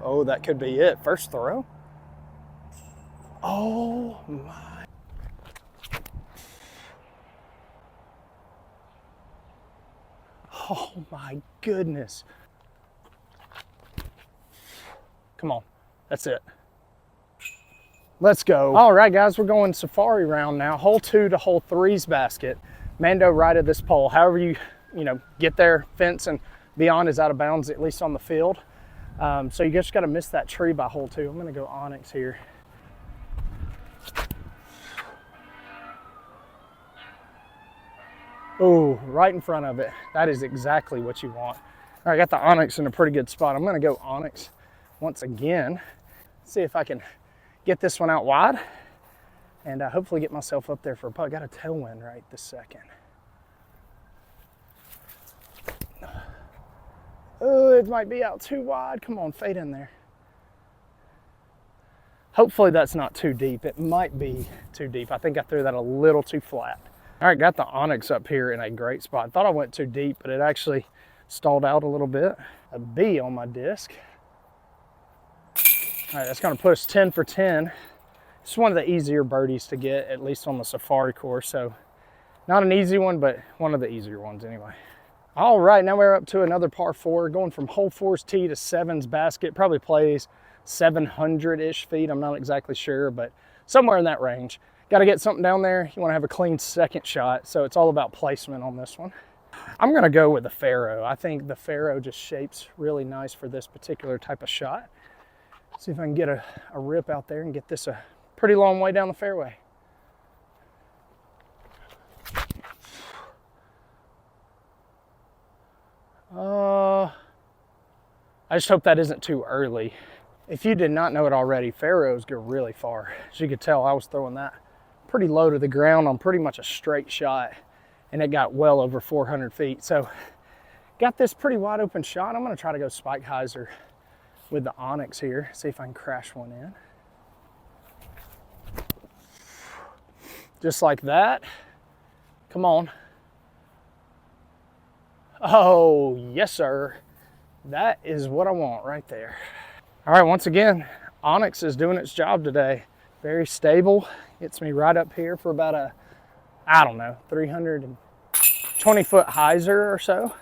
Oh, that could be it. First throw. Oh my. Oh my goodness. Come on, that's it. Let's go. All right, guys, we're going safari round now. Hole 2 to hole 3's basket. Mando right at this pole. However you get there, fence and beyond is out of bounds, at least on the field. So you just got to miss that tree by hole 2. I'm going to go onyx here. Oh, right in front of it. That is exactly what you want. All right, I got the onyx in a pretty good spot. I'm going to go onyx once again. See if I can get this one out wide and hopefully get myself up there for a putt. Got a tailwind right this second. Oh, it might be out too wide. Come on, fade in there. Hopefully that's not too deep. It might be too deep. I think I threw that a little too flat. All right, got the onyx up here in a great spot. I thought I went too deep, but it actually stalled out a little bit. A B on my disc. All right, that's gonna put us 10 for 10. It's one of the easier birdies to get, at least on the safari course. So not an easy one, but one of the easier ones anyway. All right, now we're up to another par 4, going from hole 4's tee to 7's basket. Probably plays 700-ish feet. I'm not exactly sure, but somewhere in that range. Got to get something down there. You want to have a clean second shot, so it's all about placement on this one. I'm going to go with the Faro. I think the Faro just shapes really nice for this particular type of shot. See if I can get a rip out there and get this a pretty long way down the fairway. I just hope that isn't too early. If you did not know it already, Faros go really far. As you could tell, I was throwing that pretty low to the ground on pretty much a straight shot, and it got well over 400 feet. So got this pretty wide open shot. I'm gonna try to go spike hyzer with the onyx here, see if I can crash one in. Just like that. Come on. Oh, yes, sir. That is what I want right there. All right, once again, onyx is doing its job today. Very stable. Gets me right up here for about a, I don't know, 320-foot hyzer or so.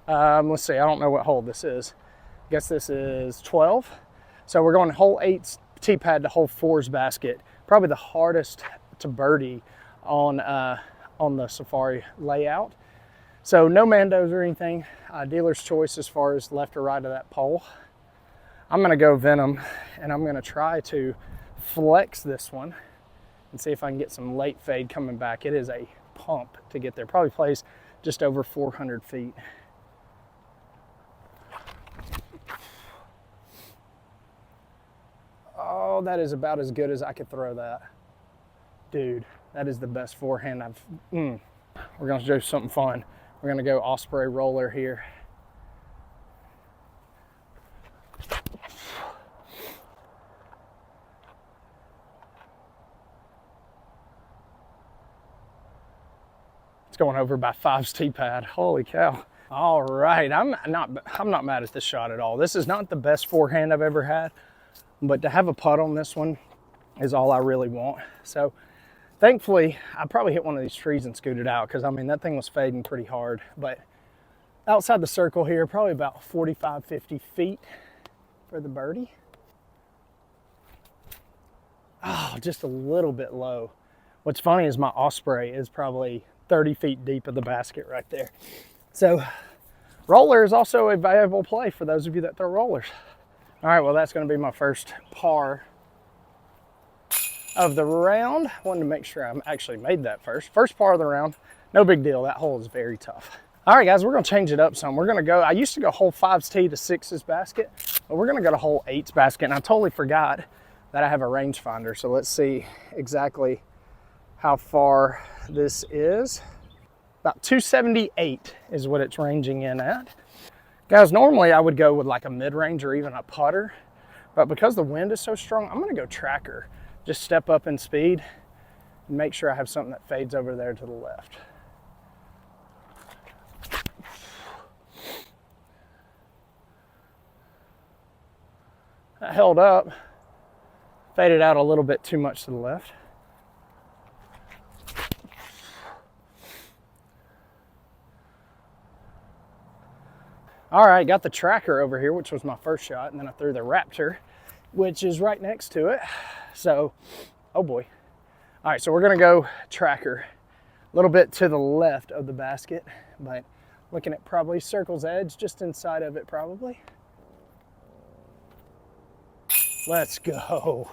Let's see, I don't know what hole this is. I guess this is 12. So we're going hole 8's tee pad to hole 4's basket. Probably the hardest to birdie on the safari layout. So no Mandos or anything. Dealer's choice as far as left or right of that pole. I'm gonna go Venom, and I'm gonna try to flex this one and see if I can get some late fade coming back. It is a pump to get there. Probably plays just over 400 feet. Oh, that is about as good as I could throw that. Dude, that is the best forehand I've, We're gonna do something fun. We're gonna go Osprey roller here. It's going over by 5's tee pad. Holy cow. All right, I'm not mad at this shot at all. This is not the best forehand I've ever had, but to have a putt on this one is all I really want. So thankfully, I probably hit one of these trees and scooted out, because I mean, that thing was fading pretty hard. But outside the circle here, probably about 45, 50 feet for the birdie. Oh, just a little bit low. What's funny is my Osprey is probably 30 feet deep of the basket right there. So roller is also a viable play for those of you that throw rollers. All right, well, that's gonna be my first par of the round. Wanted to make sure I actually made that first. First par of the round, no big deal. That hole is very tough. All right, guys, we're gonna change it up some. We're gonna go, I used to go hole 5's tee to 6's basket, but we're gonna go to hole 8's basket, and I totally forgot that I have a rangefinder. So let's see exactly how far this is. About 278 is what it's ranging in at. Guys, normally I would go with like a mid-range or even a putter, but because the wind is so strong, I'm gonna go tracker. Just step up in speed and make sure I have something that fades over there to the left. That held up. Faded out a little bit too much to the left. All right, got the tracker over here, which was my first shot, and then I threw the Raptor, which is right next to it. So, oh boy. All right, so we're gonna go tracker a little bit to the left of the basket, but looking at probably circle's edge, just inside of it probably. Let's go.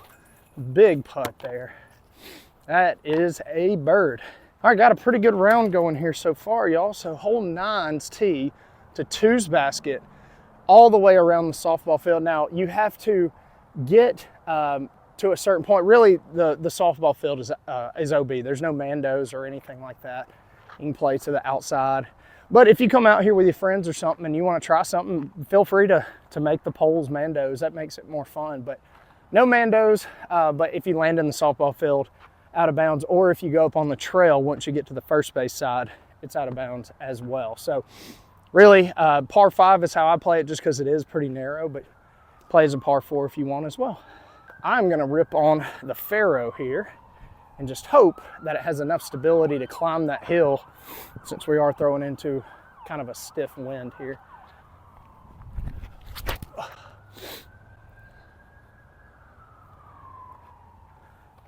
Big putt there. That is a bird. All right, got a pretty good round going here so far, y'all. So hole 9's tee to 2's basket all the way around the softball field. Now, you have to get to a certain point. Really, the softball field is OB. There's no Mandos or anything like that. You can play to the outside. But if you come out here with your friends or something and you want to try something, feel free to make the poles Mandos. That makes it more fun. But no Mandos, but if you land in the softball field out of bounds, or if you go up on the trail once you get to the first base side, it's out of bounds as well. So really, par 5 is how I play it, just because it is pretty narrow, but play as a par 4 if you want as well. I'm gonna rip on the Faro here and just hope that it has enough stability to climb that hill, since we are throwing into kind of a stiff wind here.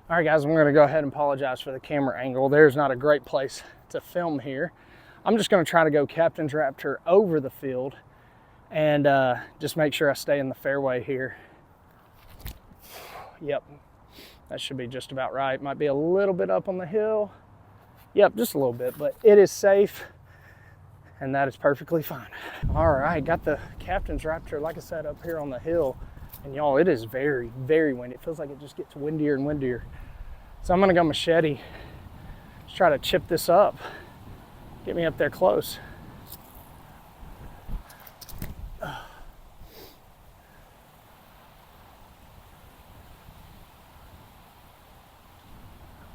All right, guys, I'm gonna go ahead and apologize for the camera angle. There's not a great place to film here. I'm just gonna try to go Captain's Raptor over the field and just make sure I stay in the fairway here. Yep, that should be just about right. Might be a little bit up on the hill. Yep, just a little bit, but it is safe, and that is perfectly fine. All right, got the Captain's Raptor, like I said, up here on the hill. And y'all, it is very, very windy. It feels like it just gets windier and windier. So I'm gonna go machete, just try to chip this up, get me up there close.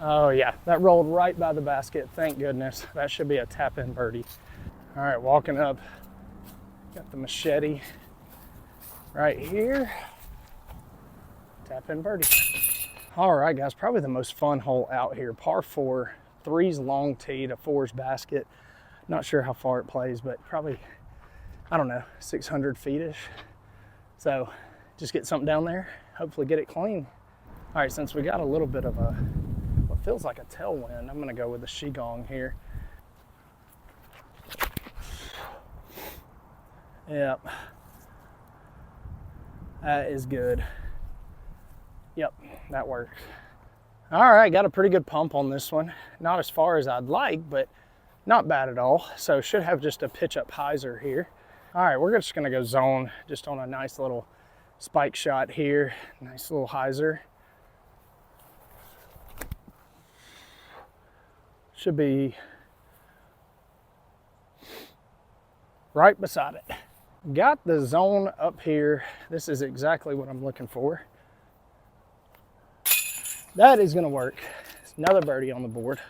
Oh yeah, that rolled right by the basket, thank goodness. That should be a tap-in birdie. All right, walking up, got the machete right here. Tap in birdie. All right, guys, probably the most fun hole out here. Par 4, 3's long tee to 4's basket. Not sure how far it plays, but probably, I don't know, 600 feet-ish. So just get something down there, hopefully get it clean. All right, since we got a little bit of a, what feels like a tailwind, I'm gonna go with the Qigong here. Yep, that is good. Yep, that works. All right, got a pretty good pump on this one. Not as far as I'd like, but not bad at all. So should have just a pitch up hyzer here. All right, we're just gonna go zone just on a nice little spike shot here. Nice little hyzer. Should be right beside it. Got the zone up here. This is exactly what I'm looking for. That is gonna work. Another birdie on the board.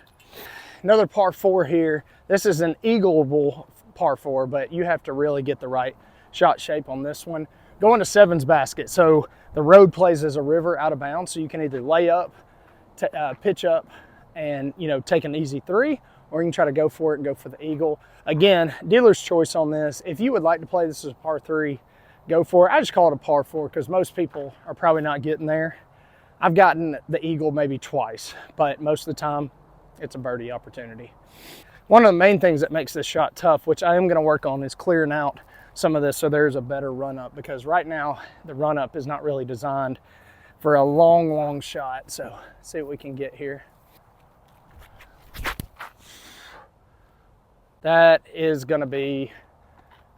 Another par 4 here. This is an eagleable par 4, but you have to really get the right shot shape on this one. Going to 7's basket. So the road plays as a river out of bounds, so you can either lay up, pitch up, and take an easy 3, or you can try to go for it and go for the eagle. Again, dealer's choice on this. If you would like to play this as a par 3, go for it. I just call it a par 4 because most people are probably not getting there. I've gotten the eagle maybe twice, but most of the time it's a birdie opportunity. One of the main things that makes this shot tough, which I am gonna work on, is clearing out some of this so there's a better run up, because right now the run up is not really designed for a long shot. So let's see what we can get here. That is gonna be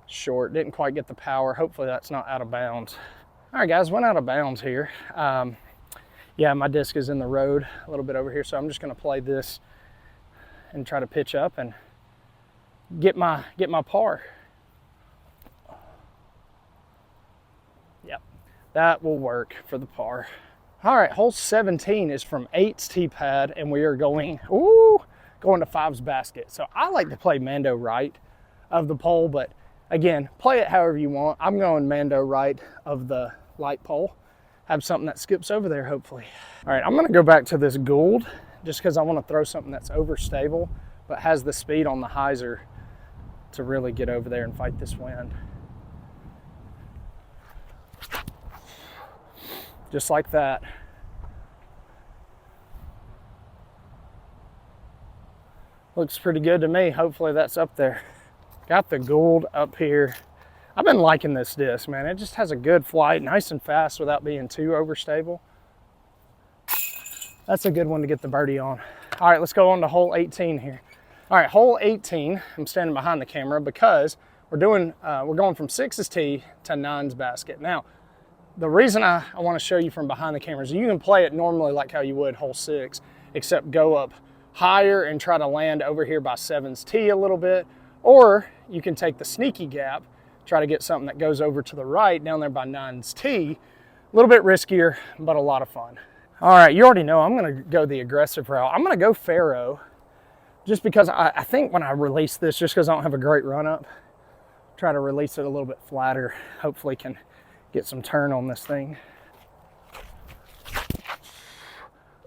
short. Didn't quite get the power. Hopefully that's not out of bounds. All right, guys, went out of bounds here. Yeah, my disc is in the road a little bit over here, so I'm just gonna play this and try to pitch up and get my par. Yep, that will work for the par. All right, hole 17 is from 8's tee pad, and we are going to 5's basket. So I like to play Mando right of the pole, but again, play it however you want. I'm going Mando right of the light pole. have something that skips over there, hopefully. All right, I'm gonna go back to this Gould just because I want to throw something that's overstable, but has the speed on the hyzer to really get over there and fight this wind. Just like that. Looks pretty good to me. Hopefully that's up there. Got the Gould up here. I've been liking this disc, man. It just has a good flight, nice and fast without being too overstable. That's a good one to get the birdie on. All right, let's go on to hole 18 here. All right, hole 18, I'm standing behind the camera because we're going from 6's tee to 9's basket. Now, the reason I want to show you from behind the camera is you can play it normally like how you would hole 6, except go up higher and try to land over here by 7's tee a little bit, or you can take the sneaky gap, try to get something that goes over to the right down there by 9's tee. A little bit riskier, but a lot of fun. All right, you already know I'm gonna go the aggressive route. I'm gonna go faro, just because I think when I release this, just because I don't have a great run up, try to release it a little bit flatter. Hopefully can get some turn on this thing.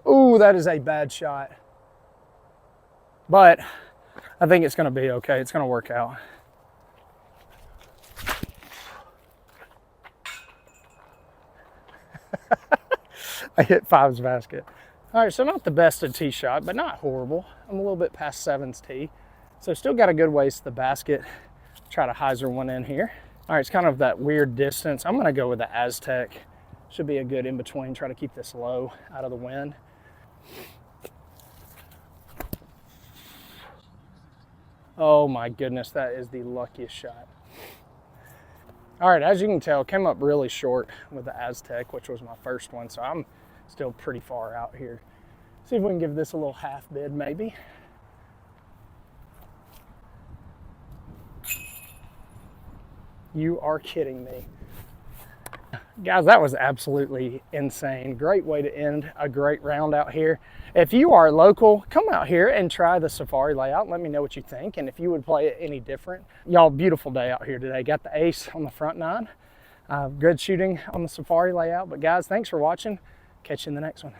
Ooh, that is a bad shot. But I think it's gonna be okay. It's gonna work out. I hit 5's basket. All right, so not the best of tee shot, but not horrible. I'm a little bit past 7's tee. So still got a good ways to the basket. Try to hyzer one in here. All right, it's kind of that weird distance. I'm gonna go with the Aztec. Should be a good in-between. Try to keep this low out of the wind. Oh my goodness, that is the luckiest shot. All right, as you can tell, came up really short with the Aztec, which was my first one, so I'm still pretty far out here. See if we can give this a little half bid, maybe. You are kidding me. Guys, that was absolutely insane. Great way to end a great round out here. If you are local, come out here and try the safari layout. Let me know what you think and if you would play it any different. Y'all, beautiful day out here today. Got the ace on the front 9. Good shooting on the safari layout. But guys, thanks for watching. Catch you in the next one.